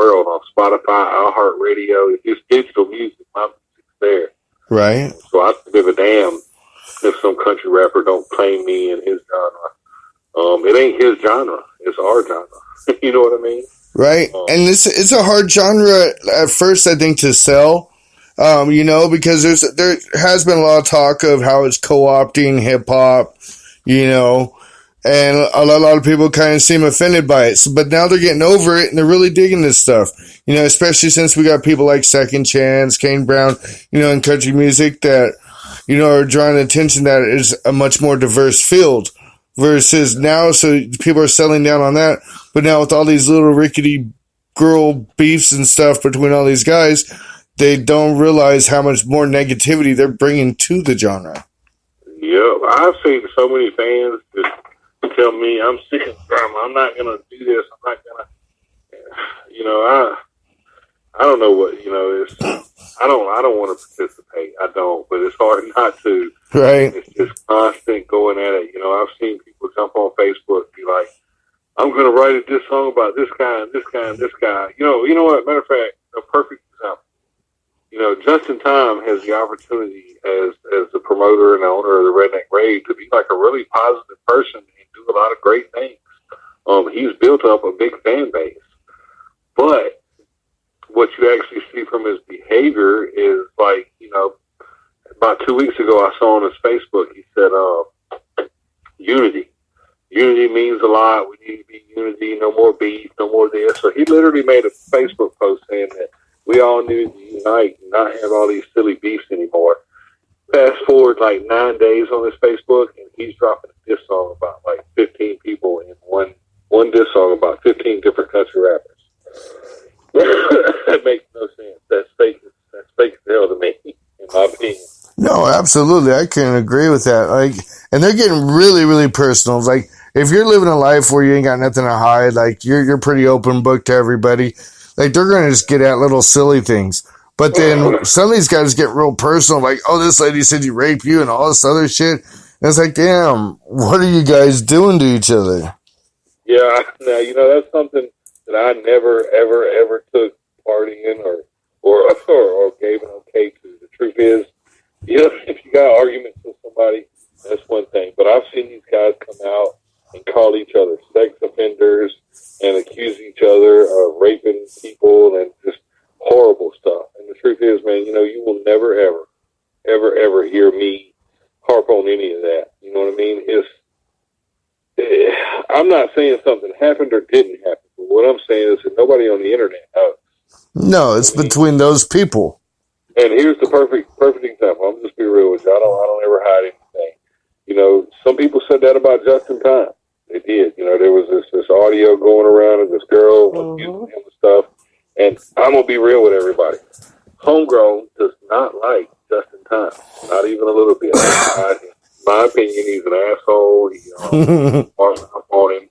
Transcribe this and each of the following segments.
world on Spotify, iHeartRadio. It's just digital music. My music's there. Right. So I don't give a damn if some country rapper don't claim me in his genre. It ain't his genre. It's our genre. You know what I mean? Right. And it's a hard genre at first, I think, to sell. Because there has been a lot of talk of how it's co-opting hip hop, and a lot of people kind of seem offended by it. So, but now they're getting over it and they're really digging this stuff, especially since we got people like Second Chance, Kane Brown, in country music that, are drawing attention that it is a much more diverse field versus now. So people are settling down on that. But now with all these little rickety girl beefs and stuff between all these guys, they don't realize how much more negativity they're bringing to the genre. Yeah, I've seen so many fans just tell me I'm sick of drama. I'm not gonna do this. I'm not gonna. I don't know what it's. I don't want to participate. I don't, but it's hard not to. Right. It's just constant going at it. I've seen people jump on Facebook and be like, "I'm gonna write this song about this guy and this guy and this guy." You know what? Matter of fact, a perfect example. Just in Time has the opportunity as the promoter and owner of the Redneck Rave to be like a really positive person and do a lot of great things. He's built up a big fan base, but what you actually see from his behavior is like, about 2 weeks ago, I saw on his Facebook, he said, unity. Unity means a lot. We need to be unity. No more beef, no more this. So he literally made a Facebook post saying that we all need to unite and not have all these silly beefs anymore. Fast forward like 9 days on his Facebook, and he's dropping a diss song about like 15 people in one diss song about 15 different country rappers. That makes no sense. That's fake as hell to me, in my opinion. No, absolutely. I can agree with that. Like, and they're getting really, really personal. Like, if you're living a life where you ain't got nothing to hide, like you're pretty open book to everybody, like they're going to just get at little silly things. But then some of these guys get real personal, like, oh, this lady said you raped you and all this other shit. And it's like, damn, what are you guys doing to each other? Yeah, now, that's something that I never, ever, ever took part in or gave an okay to. The truth is, if you got arguments with somebody, that's one thing. But I've seen these guys come out and call each other sex offenders and accuse each other of raping people and just horrible stuff. And the truth is, man, you will never, ever, ever, ever hear me harp on any of that. You know what I mean? I'm not saying something happened or didn't happen, but what I'm saying is that nobody on the internet knows. No, it's between those people. And here's the perfect example. I'm just be real with you. I don't ever hide anything. Some people said that about Just in Time. They did. There was this audio going around of this girl accusing him of stuff. And I'm gonna be real with everybody. Homegrown does not like Just in Time, not even a little bit. In my opinion, he's an asshole. He on him,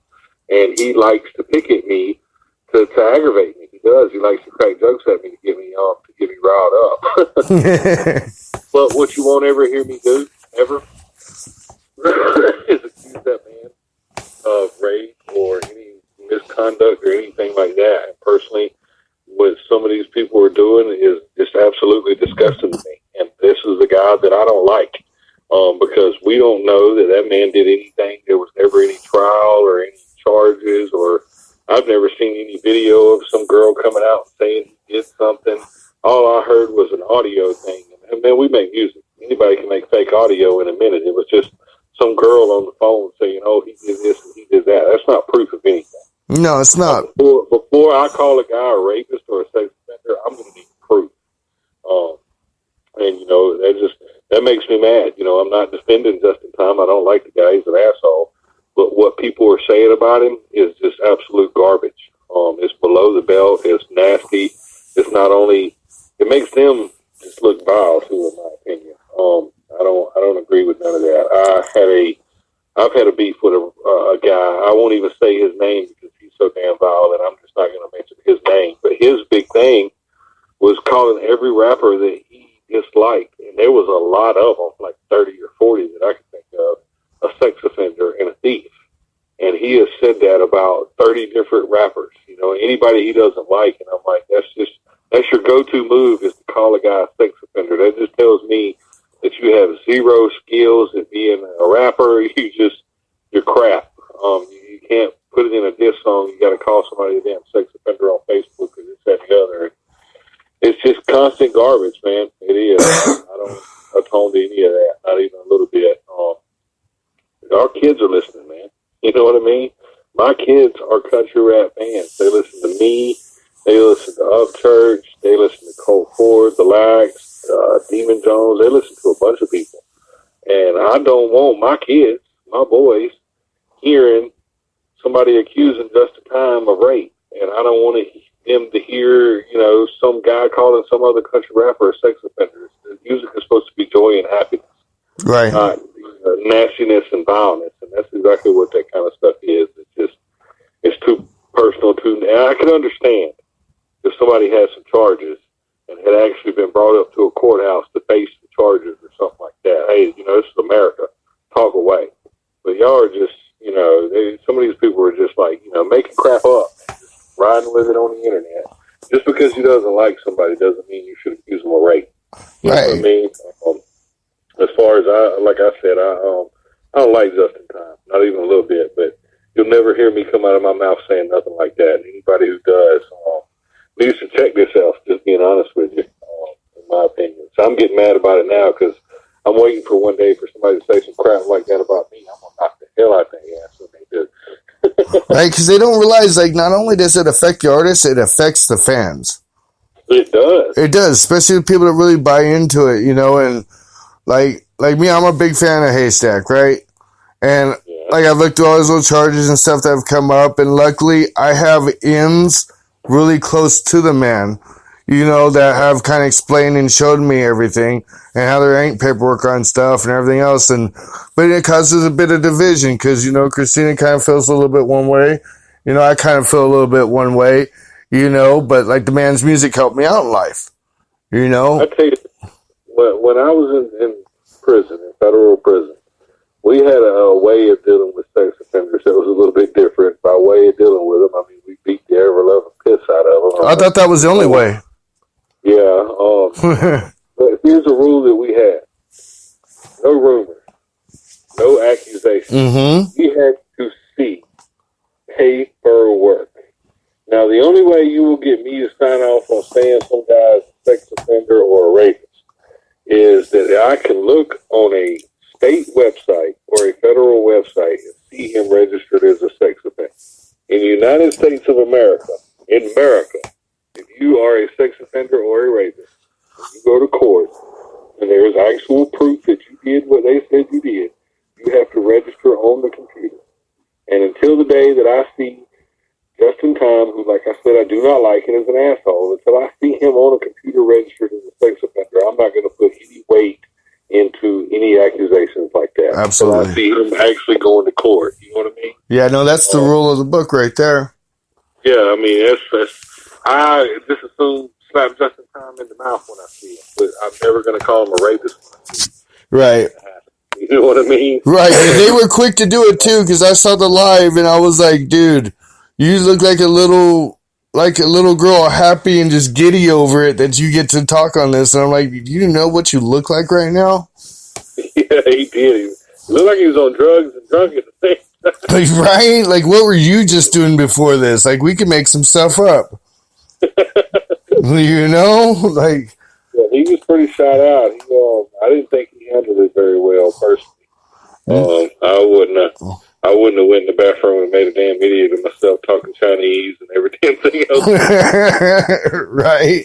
and he likes to pick at me to aggravate me. He does. He likes to crack jokes at me to get me riled up. But what you won't ever hear me do ever is accuse that man of rape or any misconduct or anything like that. And personally, what some of these people are doing is just absolutely disgusting to me. And this is a guy that I don't like. Because we don't know that man did anything. There was never any trial or any charges, or I've never seen any video of some girl coming out and saying he did something. All I heard was an audio thing. And man, we make music. Anybody can make fake audio in a minute. It was just some girl on the phone saying, oh, he did this and he did that. That's not proof of anything. No, it's not. Before I call a guy a rapist or a sex offender, I'm going to need proof. And that makes me mad. I'm not defending Just in Time. I don't like the guy. He's an asshole. But what people are saying about him is just absolute garbage. It's below the belt. It's nasty. It's not only, it makes them just look vile too, in my opinion. I don't agree with none of that. I've had a beef with a guy. I won't even say his name because he's so damn vile that I'm just not going to mention his name. But his big thing was calling every rapper that he disliked, and there was a lot of them, like 30 or 40 that I could think of, a sex offender and a thief. And he has said that about 30 different rappers, on anybody he doesn't like, and I'm like, that's your go-to move is to call a guy a sex offender. That just tells me that you have zero skills at being a rapper. You're crap. You can't put it in a diss song. You got to call somebody a damn sex offender on Facebook because it's that the other. It's just constant garbage, man. It is. I don't atone to any of that, not even a little bit. Our kids are listening, man. You know what I mean? My kids are country rap fans. They listen to me. They listen to Upchurch. They listen to Cole Ford, The Lax, Demon Jones. They listen to a bunch of people. And I don't want my kids, my boys, hearing somebody accusing Justin Time of rape. And I don't want them to hear, some guy calling some other country rapper a sex offender. The music is supposed to be joy and happiness. Right. Not nastiness and violence. And that's exactly what that kind of stuff is. It's too personal, and I can understand if somebody had some charges and had actually been brought up to a courthouse to face the charges or something like that. Hey, this is America. Talk away. But y'all are just, some of these people are just like, making crap up, just riding with it on the internet. Just because he doesn't like somebody doesn't mean you should accuse him of rape. You know what I mean? As far as I don't like Justin Time, not even a little bit, but you'll never hear me come out of my mouth saying nothing like that. And anybody who does needs to check themselves, just being honest with you, in my opinion. So I'm getting mad about it now because I'm waiting for one day for somebody to say some crap like that about me. I'm going to knock the hell out of their ass when they do. Right, because they don't realize, not only does it affect the artist, it affects the fans. It does. It does, especially the people that really buy into it, and like me, I'm a big fan of Haystack, right? And I've looked through all those little charges and stuff that have come up, and luckily I have ins really close to the man, that have kind of explained and showed me everything and how there ain't paperwork on stuff and everything else. But it causes a bit of division because, Christina kind of feels a little bit one way. I kind of feel a little bit one way, but like the man's music helped me out in life, I tell you, when I was in prison, in federal prison, we had a way of dealing with sex offenders that was a little bit different. By way of dealing with them, I mean, we beat the ever-loving piss out of them. I thought that was the only way. Yeah. But here's a rule that we had. No rumors. No accusations. Mm-hmm. We had to see paperwork. Now, the only way you will get me to sign off on saying some guy's a sex offender or a rapist is that I can look on a state website or a federal website and see him registered as a sex offender. In the United States of America, if you are a sex offender or a rapist, you go to court and there is actual proof that you did what they said you did, you have to register on the computer. And until the day that I see Justin Time, who, like I said, I do not like and is an asshole, until I see him on a computer registered as a sex offender, I'm not going to put any weight into any accusations like that. Absolutely. So I see him actually going to court. You know what I mean? Yeah, no, that's the rule of the book right there. Yeah, I mean, I just assume slap Justin Time in the mouth when I see him, but I'm never going to call him a rapist when I see him. Right. You know what I mean? Right. And they were quick to do it too, because I saw the live and I was like, dude, you look like a little girl, happy and just giddy over it that you get to talk on this. And I'm like, do you know what you look like right now? Yeah, he did. He looked like he was on drugs and drunk at the same time. Right? Like, what were you just doing before this? Like, we could make some stuff up. Like, yeah, he was pretty shot out. I didn't think he handled it very well, personally. I wouldn't have went in the bathroom and made a damn idiot of myself talking Chinese and every damn thing else. Right.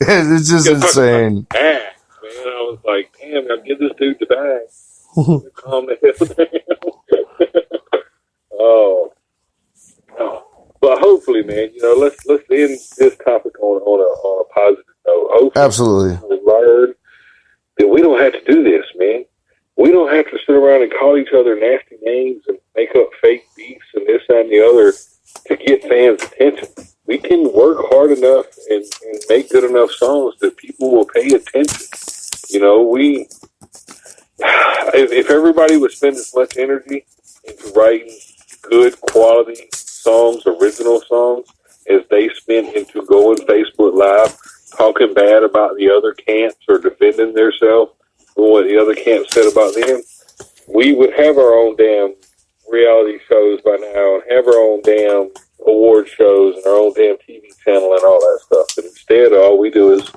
It's just insane. Man, I was like, damn, I'll give this dude the bag. Calm the hell down. Oh. But hopefully, man, let's end this topic on a positive note. Hopefully, absolutely. We'll learn that we don't have to do this, man. We don't have to sit around and call each other nasty names and make up fake beefs and this, that, and the other to get fans' attention. We can work hard enough and make good enough songs that people will pay attention. If everybody would spend as much energy into writing good quality songs, original songs, as they spent into going Facebook Live, talking bad about the other camps or defending themselves for what the other camp said about them, we would have our own damn reality shows by now and have our own damn award shows and our own damn TV channel and all that stuff. But instead, all we do is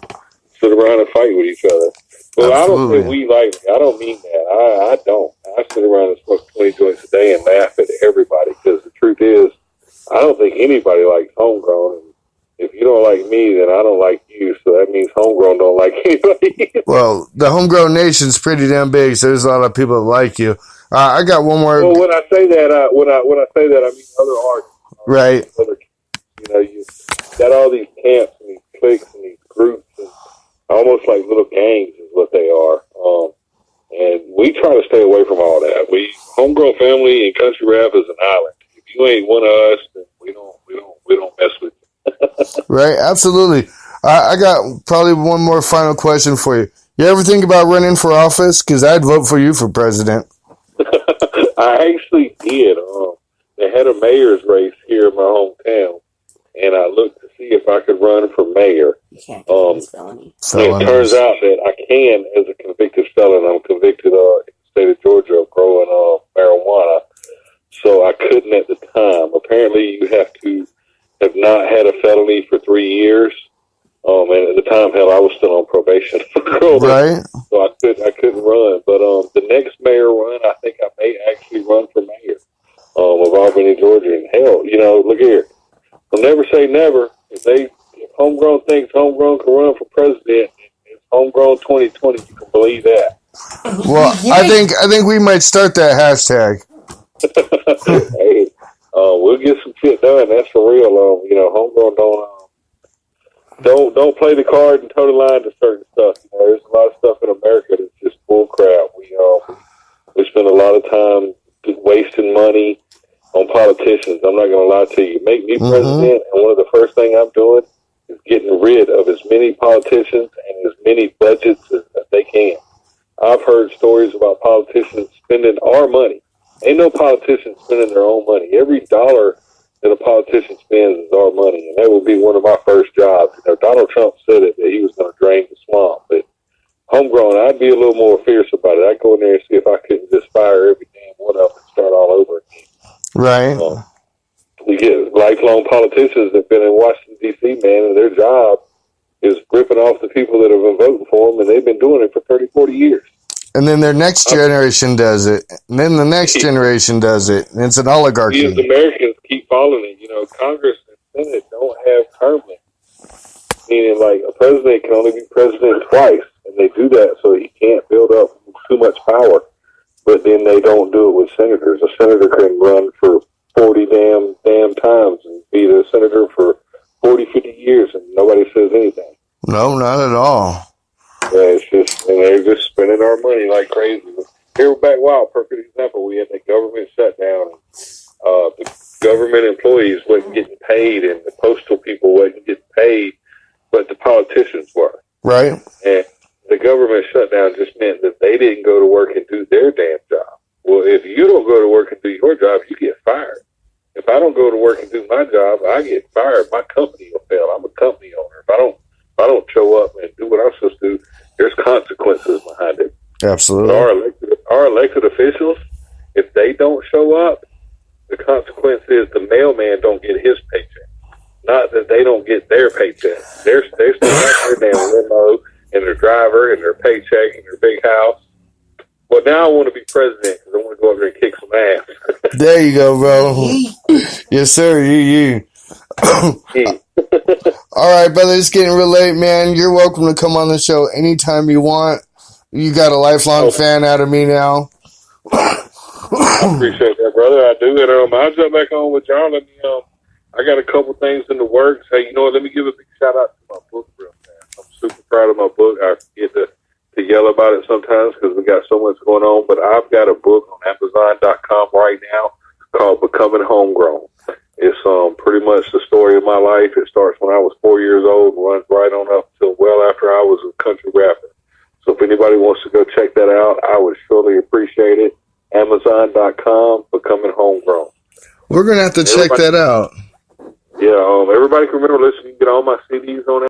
sit around and fight with each other. Well, I don't say we lightly. I don't mean that. I don't. I sit around and smoke 20 joints a day and laugh at everybody because the truth is, I don't think anybody likes Homegrown. And if you don't like me, then I don't like you. So that means Homegrown don't like anybody. Well, the Homegrown Nation's pretty damn big, so there's a lot of people that like you. I got one more. Well, when I say that, when I say that, I mean other artists. Right. Other, you got all these camps and these cliques and these groups, and almost like little gangs is what they are. And we try to stay away from all that. Homegrown family and country rap is an island. If you ain't one of us, then we don't mess with you. Right, absolutely. I got probably one more final question for you. You ever think about running for office? Because I'd vote for you for president. I actually did. They had a mayor's race here in my hometown, and I looked to see if I could run for mayor. You can't do this felony. And it turns out that I can as a convicted felon. I'm convicted in the state of Georgia of growing marijuana. So I couldn't at the time. Apparently, you have to have not had a felony for 3 years. And at the time, hell, I was still on probation for growing. Right. So I couldn't run. But the next mayor run, I think I may actually run for mayor of Albany, Georgia. And hell, look here. I'll never say never. If Homegrown thinks Homegrown can run for president, it's Homegrown 2020. You can believe that. Well, I think we might start that hashtag. Hey, we'll get some shit done. That's for real. Homegrown don't play the card and toe the line to certain stuff. There's a lot of stuff in America that's just bull crap. We spend a lot of time wasting money on politicians. I'm not going to lie to you. Make me president, and one of the first things I'm doing is getting rid of as many politicians and as many budgets as they can. I've heard stories about politicians spending our money. Ain't no politician spending their own money. Every dollar that a politician spends is our money, and that would be one of my first jobs. Donald Trump said that he was going to drain the swamp, but Homegrown, I'd be a little more fierce about it. I'd go in there and see if I couldn't just fire every damn one of them and start all over again. Right. We get lifelong politicians that have been in Washington, D.C., man, and their job is ripping off the people that have been voting for them, and they've been doing it for 30, 40 years. And then their next generation does it. And then the next generation does it. And it's an oligarchy. We as Americans keep following it. Congress and Senate don't have term limits. Meaning, like, a president can only be president twice, and they do that so he can't build up too much power. But then they don't do it with senators. A senator can run for 40 damn times and be the senator for 40, 50 years, and nobody says anything. No, not at all. Yeah, it's just, and they're just spending our money like crazy. Here back, perfect example. We had the government shutdown, and the government employees wasn't getting paid, and the postal people wasn't getting paid, but the politicians were. Right. And the government shutdown just meant that they didn't go to work and do their damn job. Well, if you don't go to work and do your job, you get fired. If I don't go to work and do my job, I get fired. My company will fail. I'm a company owner. If I don't show up and do what I'm supposed to do, there's consequences behind it. Absolutely. But our elected officials, if they don't show up, the consequence is the mailman don't get his paycheck. Not that they don't get their paycheck. They're still got their damn limo and their driver and their paycheck and their big house. Well, now I want to be president because I want to go over there and kick some ass. There you go, bro. Yes, sir. You. All right, brother. It's getting real late, man. You're welcome to come on the show anytime you want. You got a lifelong fan out of me now. I appreciate that, brother. I do. And I'll jump back on with y'all. I got a couple things in the works. Hey, you know what? Let me give a big shout out to my book real fast. I'm super proud of my book. I forget to yell about it sometimes because we got so much going on. But I've got a book on Amazon.com right now called Becoming Homegrown. It's pretty much the story of my life. It starts when I was 4 years old and runs right on up till well after I was a country rapper. So if anybody wants to go check that out, I would surely appreciate it. Amazon.com, Becoming Homegrown. We're going to have to check that out. Yeah, everybody can remember listening. You can get all my CDs on